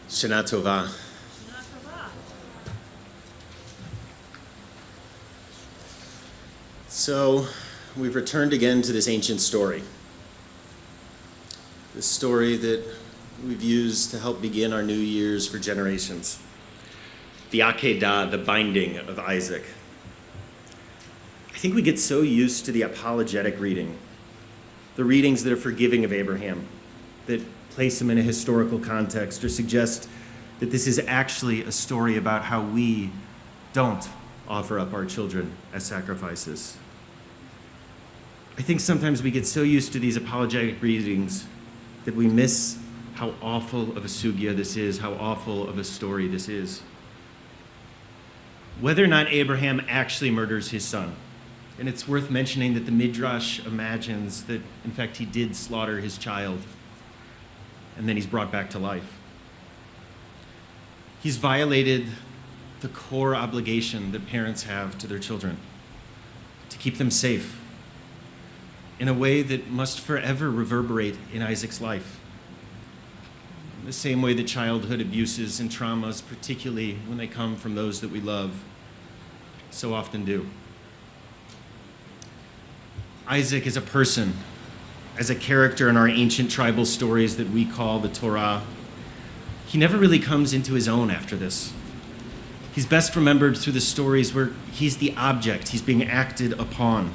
Shana Tova. So, we've returned again to this ancient story. This story that we've used to help begin our new years for generations. The Akedah, the binding of Isaac. I think we get so used to the apologetic reading, the readings that are forgiving of Abraham, that place him in a historical context or suggest that this is actually a story about how we don't offer up our children as sacrifices. I think sometimes we get so used to these apologetic readings that we miss how awful of a sugya this is, how awful of a story this is. Whether or not Abraham actually murders his son, and it's worth mentioning that the Midrash imagines that, in fact, he did slaughter his child, and then he's brought back to life. He's violated the core obligation that parents have to their children, to keep them safe, in a way that must forever reverberate in Isaac's life. In the same way that childhood abuses and traumas, particularly when they come from those that we love, so often do. Isaac is a person, as a character in our ancient tribal stories that we call the Torah. He never really comes into his own after this. He's best remembered through the stories where he's the object, he's being acted upon.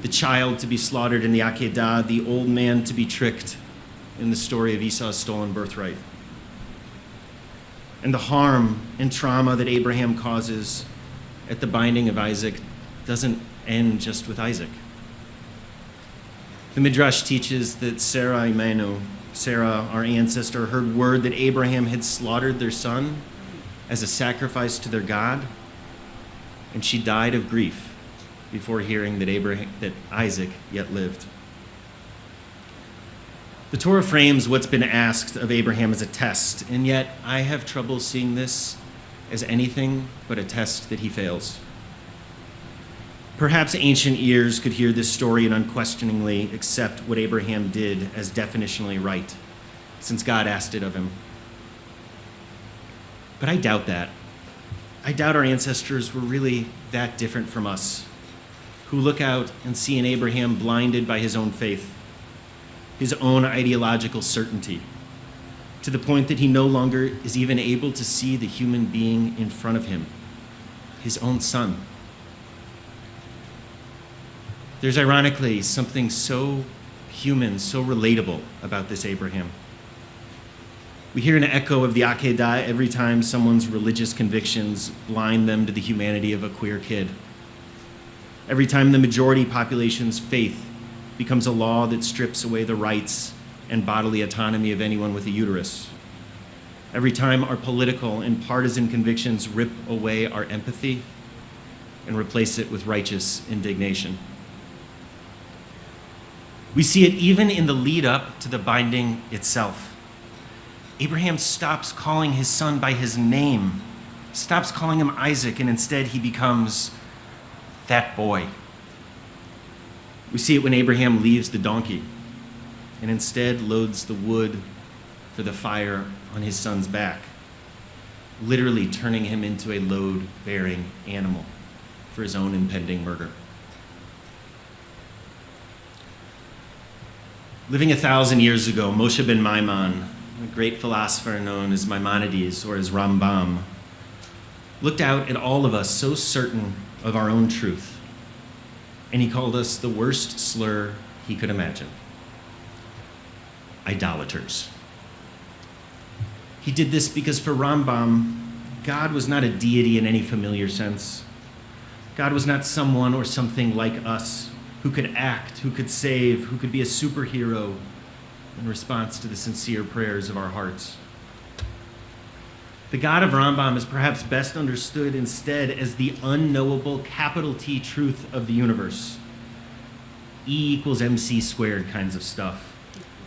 The child to be slaughtered in the Akedah, the old man to be tricked in the story of Esau's stolen birthright. And the harm and trauma that Abraham causes at the binding of Isaac doesn't end just with Isaac. The Midrash teaches that Sarah Imenu, Sarah, our ancestor, heard word that Abraham had slaughtered their son as a sacrifice to their God, and she died of grief before hearing that Isaac yet lived. The Torah frames what's been asked of Abraham as a test, and yet I have trouble seeing this as anything but a test that he fails. Perhaps ancient ears could hear this story and unquestioningly accept what Abraham did as definitionally right, since God asked it of him. But I doubt that. I doubt our ancestors were really that different from us, who look out and see an Abraham blinded by his own faith, his own ideological certainty, to the point that he no longer is even able to see the human being in front of him, his own son. There's ironically something so human, so relatable about this Abraham. We hear an echo of the Akedah every time someone's religious convictions blind them to the humanity of a queer kid. Every time the majority population's faith becomes a law that strips away the rights and bodily autonomy of anyone with a uterus. Every time our political and partisan convictions rip away our empathy and replace it with righteous indignation. We see it even in the lead up to the binding itself. Abraham stops calling his son by his name, stops calling him Isaac, and instead he becomes that boy. We see it when Abraham leaves the donkey and instead loads the wood for the fire on his son's back, literally turning him into a load-bearing animal for his own impending murder. Living 1,000 years ago, Moshe ben Maimon, a great philosopher known as Maimonides or as Rambam, looked out at all of us so certain of our own truth, and he called us the worst slur he could imagine: idolaters. He did this because for Rambam, God was not a deity in any familiar sense. God was not someone or something like us, who could act, who could save, who could be a superhero in response to the sincere prayers of our hearts. The God of Rambam is perhaps best understood instead as the unknowable capital T truth of the universe. E equals MC squared kinds of stuff,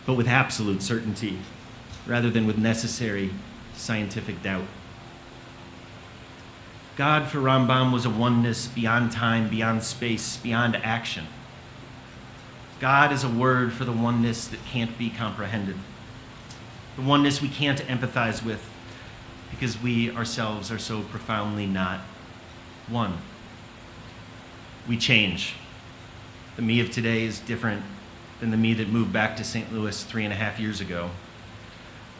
but with absolute certainty, rather than with necessary scientific doubt. God for Rambam was a oneness beyond time, beyond space, beyond action. God is a word for the oneness that can't be comprehended. the oneness we can't empathize with because we ourselves are so profoundly not one. We change. The me of today is different than the me that moved back to St. Louis 3.5 years ago.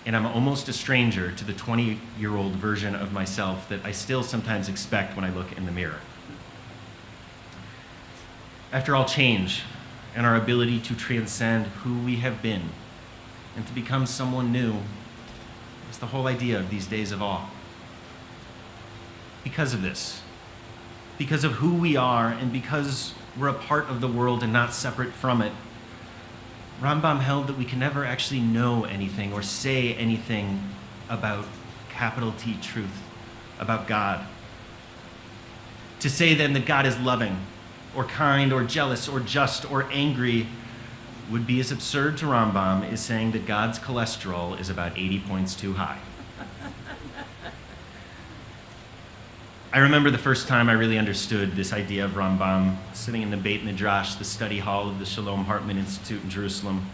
And I'm almost a stranger to the 20-year-old version of myself that I still sometimes expect when I look in the mirror. After all, change and our ability to transcend who we have been and to become someone new is the whole idea of these days of awe. Because of this, because of who we are and because we're a part of the world and not separate from it, Rambam held that we can never actually know anything or say anything about capital T truth, about God. To say then that God is loving or kind or jealous or just or angry would be as absurd to Rambam as saying that God's cholesterol is about 80 points too high. I remember the first time I really understood this idea of Rambam, sitting in the Beit Midrash, the study hall of the Shalom Hartman Institute in Jerusalem.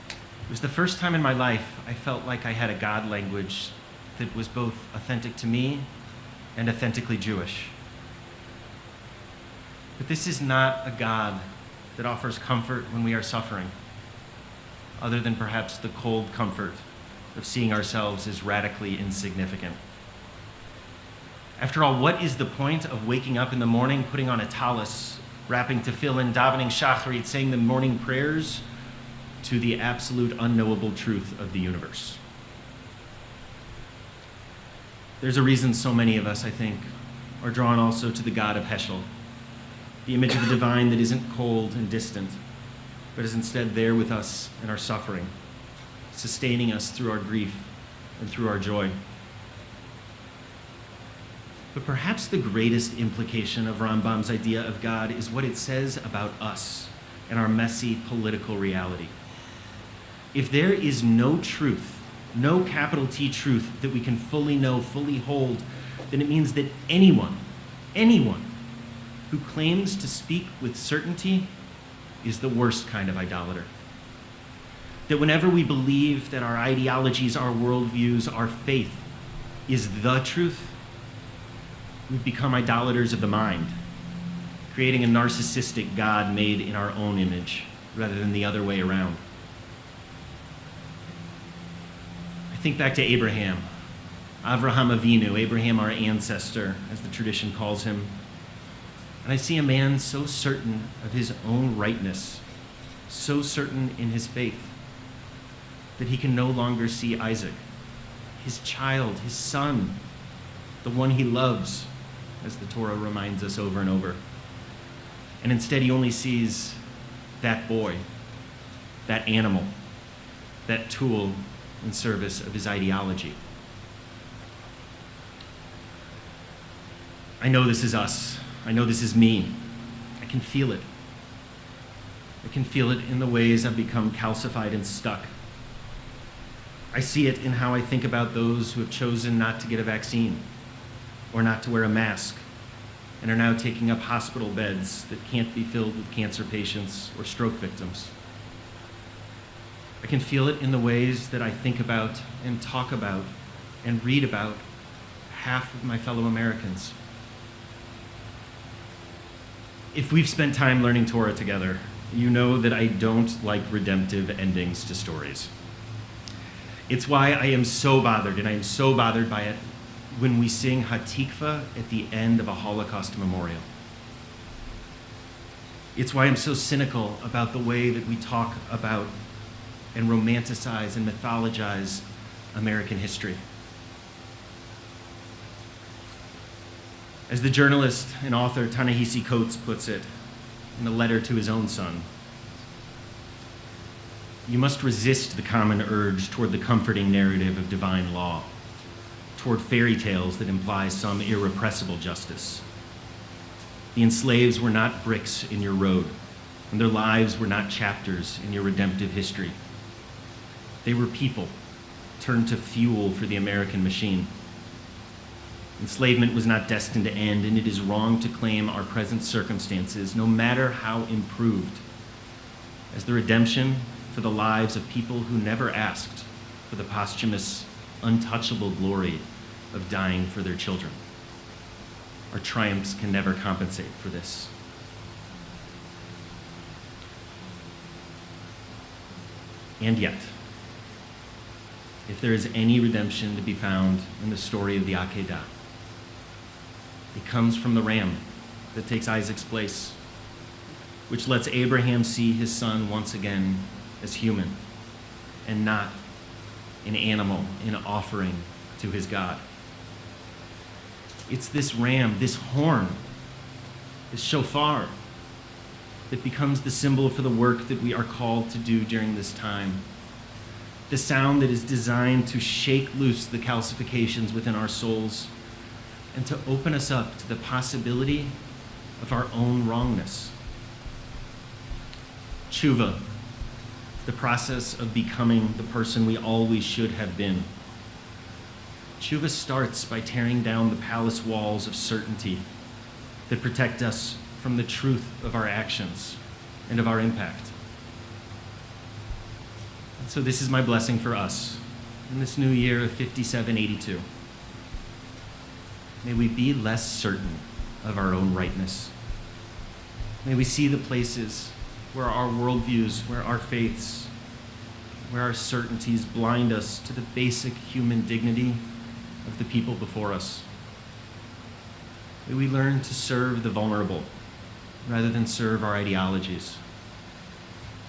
It was the first time in my life I felt like I had a God language that was both authentic to me and authentically Jewish. But this is not a God that offers comfort when we are suffering, other than perhaps the cold comfort of seeing ourselves as radically insignificant. After all, what is the point of waking up in the morning, putting on a tallis, wrapping tefillin, davening shacharit, saying the morning prayers to the absolute unknowable truth of the universe? There's a reason so many of us, I think, are drawn also to the God of Heschel, the image of the divine that isn't cold and distant, but is instead there with us in our suffering, sustaining us through our grief and through our joy. But perhaps the greatest implication of Rambam's idea of God is what it says about us and our messy political reality. If there is no truth, no capital T truth that we can fully know, fully hold, then it means that anyone who claims to speak with certainty is the worst kind of idolater. That whenever we believe that our ideologies, our worldviews, our faith is the truth, we've become idolaters of the mind, creating a narcissistic God made in our own image rather than the other way around. I think back to Abraham, Avraham Avinu, Abraham our ancestor, as the tradition calls him. And I see a man so certain of his own rightness, so certain in his faith, that he can no longer see Isaac, his child, his son, the one he loves, as the Torah reminds us over and over. And instead he only sees that boy, that animal, that tool in service of his ideology. I know this is us. I know this is me. I can feel it. I can feel it in the ways I've become calcified and stuck. I see it in how I think about those who have chosen not to get a vaccine or not to wear a mask and are now taking up hospital beds that can't be filled with cancer patients or stroke victims. I can feel it in the ways that I think about and talk about and read about half of my fellow Americans. If we've spent time learning Torah together, you know that I don't like redemptive endings to stories. It's why I am so bothered, and I am so bothered by it, when we sing Hatikva at the end of a Holocaust memorial. It's why I'm so cynical about the way that we talk about and romanticize and mythologize American history. As the journalist and author Ta-Nehisi Coates puts it in a letter to his own son, you must resist the common urge toward the comforting narrative of divine law, toward fairy tales that imply some irrepressible justice. The enslaved were not bricks in your road, and their lives were not chapters in your redemptive history. They were people turned to fuel for the American machine. Enslavement was not destined to end, and it is wrong to claim our present circumstances, no matter how improved, as the redemption for the lives of people who never asked for the posthumous, untouchable glory of dying for their children. Our triumphs can never compensate for this. And yet, if there is any redemption to be found in the story of the Akedah, it comes from the ram that takes Isaac's place, which lets Abraham see his son once again as human and not an animal, an offering to his God. It's this ram, this horn, this shofar, that becomes the symbol for the work that we are called to do during this time. The sound that is designed to shake loose the calcifications within our souls and to open us up to the possibility of our own wrongness. Tshuva, the process of becoming the person we always should have been. Tshuva starts by tearing down the palace walls of certainty that protect us from the truth of our actions and of our impact. And so this is my blessing for us in this new year of 5782. May we be less certain of our own rightness. May we see the places where our worldviews, where our faiths, where our certainties blind us to the basic human dignity of the people before us. May we learn to serve the vulnerable rather than serve our ideologies.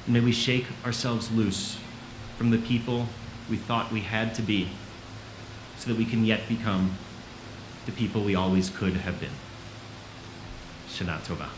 And may we shake ourselves loose from the people we thought we had to be so that we can yet become the people we always could have been. Shana Tova.